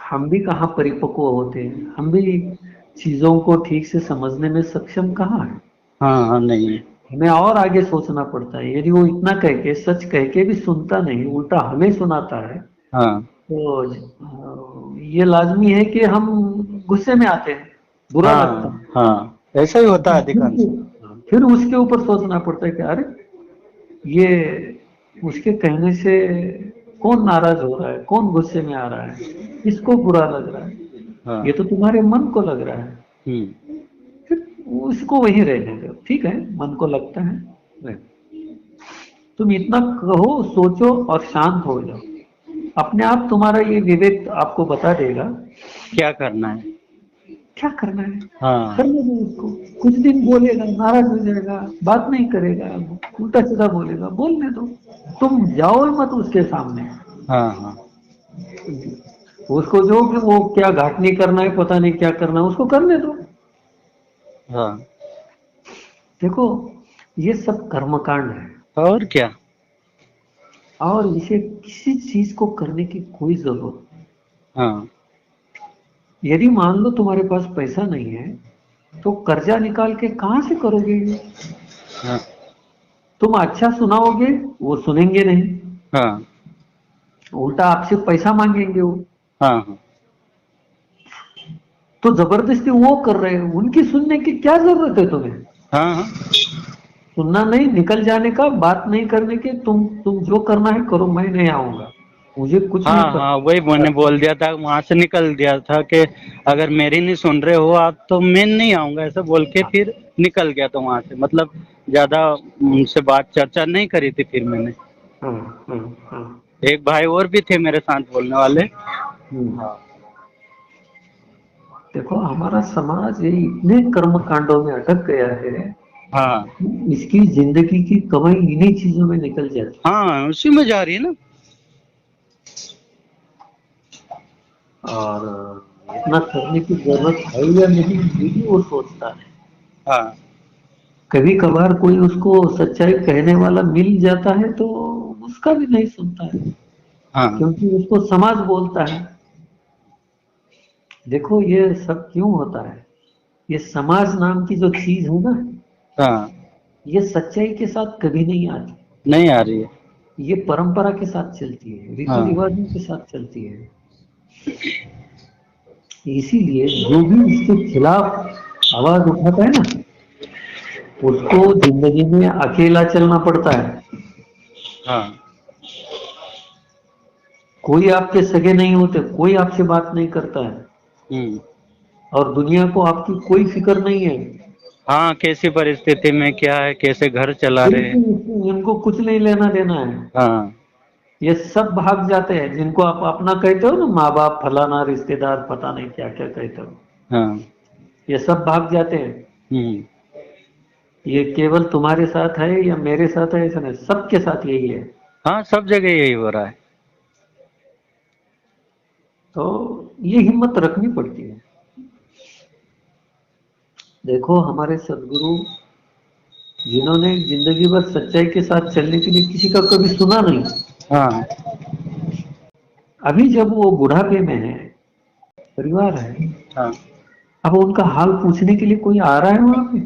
हम भी कहाँ परिपक्व होते हैं, हम भी चीजों को ठीक से समझने में सक्षम कहाँ है। हाँ हाँ, नहीं है। हमें और आगे सोचना पड़ता है। यदि वो इतना कह के, सच कह के भी सुनता नहीं, उल्टा हमें सुनाता है, हाँ तो ये लाजमी है कि हम गुस्से में आते हैं, बुरा लगता हाँ हाँ, ऐसा ही होता है अधिकांश। है। फिर उसके ऊपर सोचना पड़ता है कि अरे, ये उसके कहने से कौन नाराज हो रहा है, कौन गुस्से में आ रहा है, किसको बुरा लग रहा है, ये हाँ। तो तुम्हारे मन को लग रहा है। हम्म। फिर उसको वहीं रहने दो, ठीक है, मन को लगता है, रहने दो। तुम इतना कहो, सोचो और शांत हो जाओ। अपने आप तुम्हारा ये विवेक आपको बता देगा क्या करना है। क्या करना है। हाँ करने दो उसको। कुछ दिन बोलेगा, नाराज हो जाएगा, बात नहीं करेगा, उल्टा सीधा बोलेगा, बोलने दो। तुम जाओ मत उसके सामने। हाँ हाँ उसको जो कि वो क्या घाटनी करना है, पता नहीं क्या करना है, उसको करने दो। हाँ। देखो, ये सब कर्मकांड है, और क्या। और इसे किसी चीज को करने की कोई जरूरत नहीं। हाँ यदि मान लो तुम्हारे पास पैसा नहीं है, तो कर्जा निकाल के कहां से करोगे ये? हाँ तुम अच्छा सुनाओगे, वो सुनेंगे नहीं, हाँ उल्टा आपसे पैसा मांगेंगे वो। हाँ हाँ तो जबरदस्ती वो कर रहे हैं, उनकी सुनने की क्या जरूरत है तुम्हें? हाँ हाँ सुनना नहीं, निकल जाने का, बात नहीं करने के। तुम जो करना है करो, मैं नहीं आऊंगा, मुझे कुछ नहीं हाँ हाँ, वही पता। मैंने बोल दिया था, वहां से निकल दिया था कि अगर मेरी नहीं सुन रहे हो आप तो मैं नहीं आऊंगा, ऐसा बोल के फिर निकल गया था वहां से। मतलब ज्यादा उनसे बात चर्चा नहीं करी थी फिर मैंने। हाँ हाँ हाँ। एक भाई और भी थे मेरे साथ बोलने वाले। हम्म। हाँ देखो, हमारा समाज ये इतने कर्म कांडों में अटक गया है, हाँ इसकी जिंदगी की कमाई इन्हीं चीजों में निकल जाती हाँ, उसी में जा रही है ना। है। और इतना करने की जरूरत है या नहीं, ये भी वो सोचता है। हाँ कभी कभार कोई उसको सच्चाई कहने वाला मिल जाता है, तो उसका भी नहीं सुनता है, हाँ क्योंकि उसको समाज बोलता है। देखो, ये सब क्यों होता है? ये समाज नाम की जो चीज है ना, हाँ, ये सच्चाई के साथ कभी नहीं आती। नहीं आ रही है। ये परंपरा के साथ चलती है, रीति हाँ रिवाजों के साथ चलती है। इसीलिए जो भी इसके खिलाफ आवाज उठाता है ना, उसको जिंदगी में अकेला चलना पड़ता है। हाँ। कोई आपके सगे नहीं होते, कोई आपसे बात नहीं करता है, हम्म। और दुनिया को आपकी कोई फिक्र नहीं है। हाँ, कैसी परिस्थिति में क्या है, कैसे घर चला रहे हैं। बिल्कुल, इनको कुछ नहीं लेना देना है। हाँ ये सब भाग जाते हैं, जिनको आप अपना कहते हो ना, माँ बाप, फलाना, रिश्तेदार, पता नहीं क्या क्या कहते हो, हाँ। ये सब भाग जाते हैं। हम्म। ये केवल तुम्हारे साथ है या मेरे साथ है ऐसा नहीं, सबके साथ यही है। हाँ, सब जगह यही हो रहा है। तो ये हिम्मत रखनी पड़ती है। देखो, हमारे सदगुरु, जिन्होंने जिंदगी भर सच्चाई के साथ चलने के लिए किसी का कभी सुना नहीं, हाँ अभी जब वो बुढ़ापे में है, परिवार है, हाँ अब उनका हाल पूछने के लिए कोई आ रहा है वहां पे?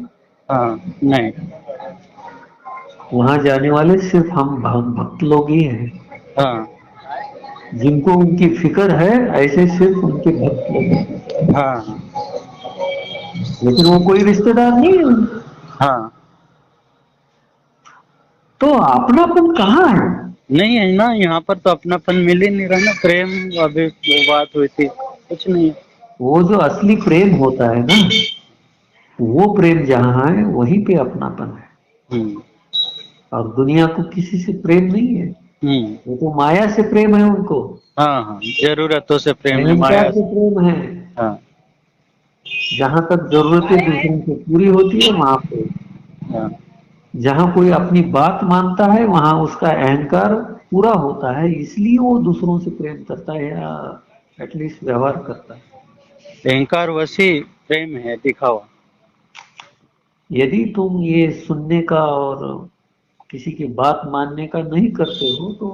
हाँ, नहीं। वहां जाने वाले सिर्फ हम भक्त लोग ही हैं, हाँ जिनको उनकी फिक्र है, ऐसे सिर्फ उनके भक्त लोग हैं। हाँ लेकिन वो कोई रिश्तेदार नहीं है उनके। हाँ, तो अपनापन कहाँ है? नहीं है ना, यहाँ पर तो अपनापन मिल ही नहीं रहा ना। प्रेम, अभी वो बात हुई थी, कुछ नहीं। वो जो असली प्रेम होता है ना, वो प्रेम जहाँ है वहीं पे अपनापन है। हम्म। और दुनिया को किसी से प्रेम नहीं है। हम्म। वो तो माया से प्रेम है उनको, हाँ हाँ, जरूरतों से प्रेम है, अहंकार माया से से। प्रेम है। हाँ जहां तक जरूरतें दूसरों की पूरी होती है वहां पे, हाँ जहां कोई अपनी बात मानता है, वहां उसका अहंकार पूरा होता है, इसलिए वो दूसरों से प्रेम करता है, या एटलीस्ट व्यवहार करता है। अहंकार वशी प्रेम है, दिखावा। यदि तुम ये सुनने का और किसी की बात मानने का नहीं करते हो, तो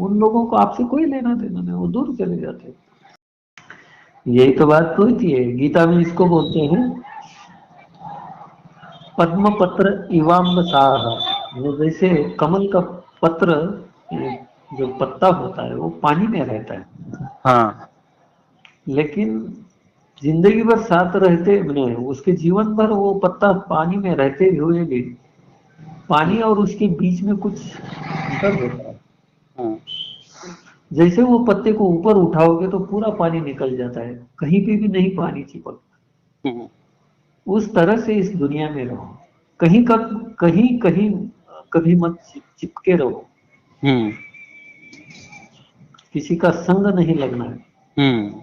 उन लोगों को आपसे कोई लेना देना नहीं, वो दूर चले जाते हैं। यही तो बात तो होती है, गीता में इसको बोलते हैं पद्म पत्र इवाम्ब साह। वो जैसे कमल का पत्र, जो पत्ता होता है वो पानी में रहता है, हाँ। लेकिन जिंदगी भर साथ रहते में उसके जीवन भर वो पत्ता पानी में रहते हुए भी पानी और उसके बीच में कुछ अंतर होता है। हाँ। जैसे वो पत्ते को ऊपर उठाओगे तो पूरा पानी निकल जाता है, कहीं पे भी नहीं पानी चिपक। हम्म। उस तरह से इस दुनिया में रहो, कहीं का कहीं कहीं कभी मत चिपके रहो, हम्म। किसी का संग नहीं लगना है। हम्म।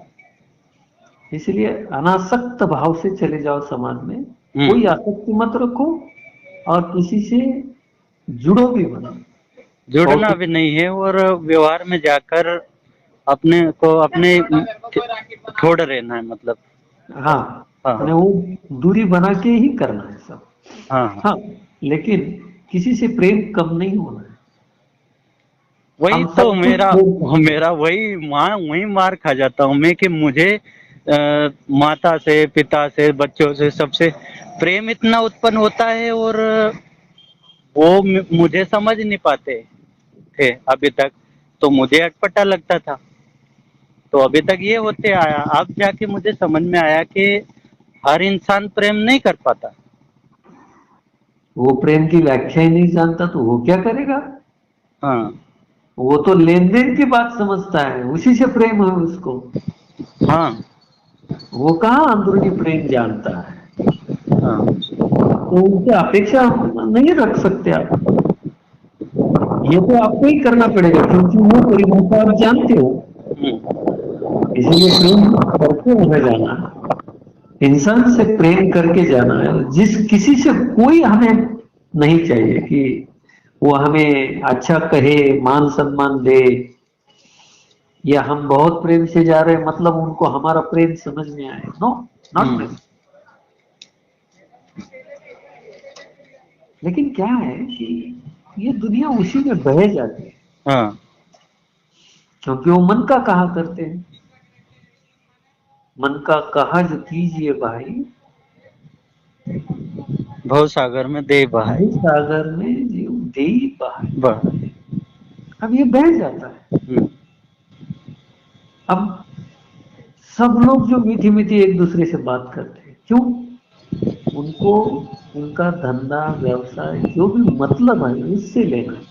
इसलिए अनासक्त भाव से चले जाओ समाज में, कोई हम्म। आसक्ति मत रखो और किसी से जुड़ो भी मत। जुड़ना भौतिक, भी नहीं है और व्यवहार में जाकर अपने को अपने छोड़ रहना है मतलब। हाँ, हाँ। मैंने वो दूरी बना के ही करना है सब। हाँ। हाँ। हाँ, लेकिन किसी से प्रेम कम नहीं होना है। वही हम तो सब कुछ मेरा छोड़ सकते हैं। मेरा वही मार खा जाता हूँ मैं कि मुझे माता से पिता से बच्चों से सबसे प्रेम इतना उत्पन्न होता है और वो मुझे समझ नहीं पाते थे अभी तक, तो मुझे अटपटा लगता था। तो अभी तक ये होते आया, अब जाके मुझे समझ में आया कि हर इंसान प्रेम नहीं कर पाता। वो प्रेम की व्याख्या ही नहीं जानता तो वो क्या करेगा? हाँ। वो तो लेन देन की बात समझता है, उसी से प्रेम है उसको। हाँ। वो कहाँ अंदरूनी प्रेम जानता है? हाँ। तो उनसे अपेक्षा नहीं रख सकते आप। ये तो आपको ही करना पड़ेगा क्योंकि वो परिभाषा आप जानते हो। इसीलिए प्रेम करके हमें जाना है, इंसान से प्रेम करके जाना है। जिस किसी से कोई हमें नहीं चाहिए कि वो हमें अच्छा कहे, मान सम्मान दे, या हम बहुत प्रेम से जा रहे हैं मतलब उनको हमारा प्रेम समझ में आए। No, not hmm. नेसेसरी। लेकिन क्या है कि ये दुनिया उसी में बह जाती है, हाँ। क्योंकि वो मन का कहा करते हैं। मन का कहा जो कीजिए भाई, भव सागर में दे बहाई। भव सागर में जीव दे बहाई। बहाई। अब ये बह जाता है। हम्म। अब सब लोग जो मीठी मीठी एक दूसरे से बात करते हैं, क्यों? उनको उनका धंधा व्यवसाय जो भी मतलब है उससे लेना है।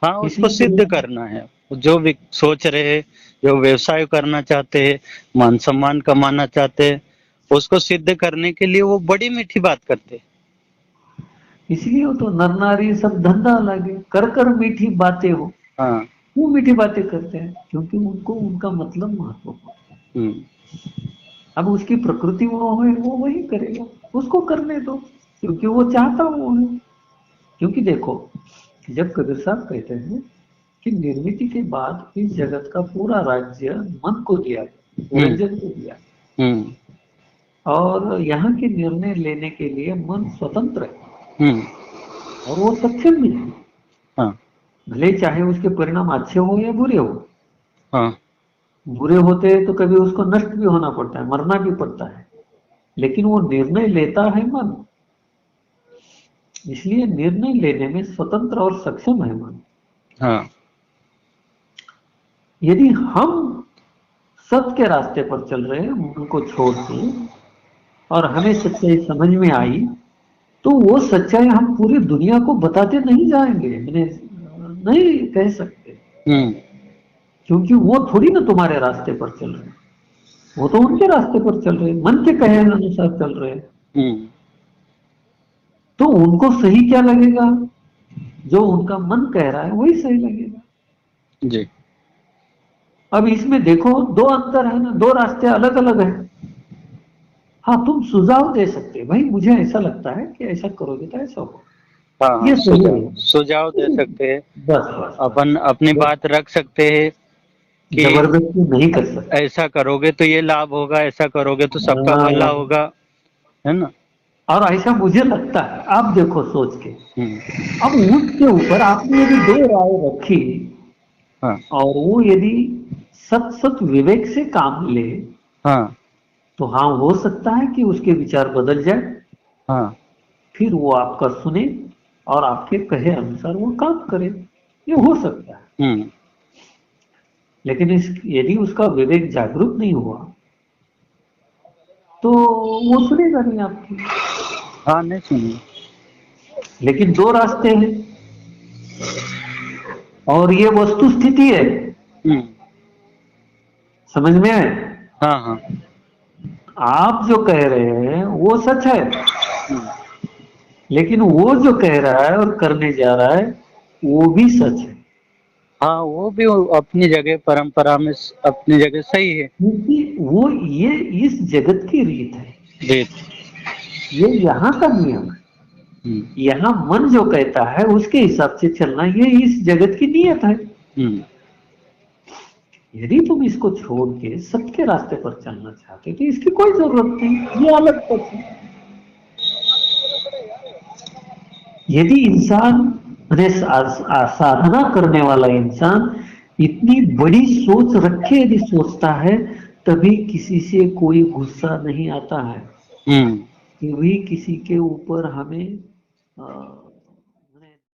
हाँ, उसको इसलिए सिद्ध तो करना है। जो भी सोच रहे, जो व्यवसाय करना चाहते हैं, मान सम्मान कमाना चाहते हैं, उसको सिद्ध करने के लिए वो बड़ी मीठी बात करते हैं। इसलिए तो नर नारी सब धंधा लगे, कर कर मीठी बातें हो। हाँ। क्यों मीठी बातें करते हैं? क्योंकि उनको उनका मतलब महत्वपूर्ण। हम्म। अब उसकी प्रकृति वो है, वो वही करेगा, उसको करने दो, क्योंकि वो चाहता वो है। क्योंकि देखो, जब कबीर साहब कहते हैं कि निर्मिति के बाद इस जगत का पूरा राज्य मन को दिया गया, हम्म। निरंजन को दिया, हम्म। और यहाँ के निर्णय लेने के लिए मन स्वतंत्र है हम्म। और वो सक्षम भी है। हाँ। भले चाहे उसके परिणाम अच्छे हो या बुरे हो। हाँ। बुरे होते हैं तो कभी उसको नष्ट भी होना पड़ता है, मरना भी पड़ता है, लेकिन वो निर्णय लेता है मन। इसलिए निर्णय लेने में स्वतंत्र और सक्षम है मन। हाँ। यदि हम सत्य के रास्ते पर चल रहे हैं मन को छोड़ के, और हमें सच्चाई समझ में आई, तो वो सच्चाई हम पूरी दुनिया को बताते नहीं जाएंगे, मैंने नहीं कह सकते, हम्म। क्योंकि वो थोड़ी ना तुम्हारे रास्ते पर चल रहे हैं। वो तो उनके रास्ते पर चल रहे हैं, मन के कहे अनुसार चल रहे हैं। हम्म। तो उनको सही क्या लगेगा? जो उनका मन कह रहा है वही सही लगेगा। जी। अब इसमें देखो, दो अंतर है ना, दो रास्ते अलग अलग हैं। हाँ, तुम सुझाव दे सकते हैं, भाई मुझे ऐसा लगता है कि ऐसा करोगे तो ऐसा हो, हाँ। हाँ, ये सही सुझाव है। सुझाव दे सकते हैं। बस बस अपन अपनी बस, बात रख सकते हैं कि जबरदस्ती नहीं कर सकते। ऐसा करोगे तो ये लाभ होगा, ऐसा करोगे तो सबका भला हाँ, होगा, है ना। और ऐसा मुझे लगता है, आप देखो सोच के, हम्म। अब उसके ऊपर आपने यदि दो राय रखी हाँ और वो यदि सत सत विवेक से काम ले हाँ तो हाँ, हो सकता है कि उसके विचार बदल जाए, हाँ। फिर वो आपका सुने और आपके कहे अनुसार वो काम करे। ये हो सकता है। हम्म। लेकिन यदि उसका विवेक जागरूक नहीं हुआ तो वो सुनेगा नहीं आपकी। हाँ, नहीं सुनिए। लेकिन दो रास्ते हैं और ये वस्तु स्थिति है। हम्म। समझ में आए? हाँ हाँ। आप जो कह रहे हैं वो सच है, हम्म। लेकिन वो जो कह रहा है और करने जा रहा है वो भी सच है। हाँ, वो भी अपनी जगह परंपरा में अपनी जगह सही है। क्योंकि वो ये इस जगत की रीत है, जी। ये यहाँ का नियम है। हम्म। यहाँ मन जो कहता है उसके हिसाब से चलना, ये इस जगत की नियत है। हम्म। यदि तुम इसको छोड़ के सबके रास्ते पर चलना चाहते तो इसकी कोई जरूरत नहीं, ये अलग पथ है। यदि इंसान माने साधना करने वाला इंसान इतनी बड़ी सोच रखे, यदि सोचता है, तभी किसी से कोई गुस्सा नहीं आता है, हम्म। कभी किसी के ऊपर हमें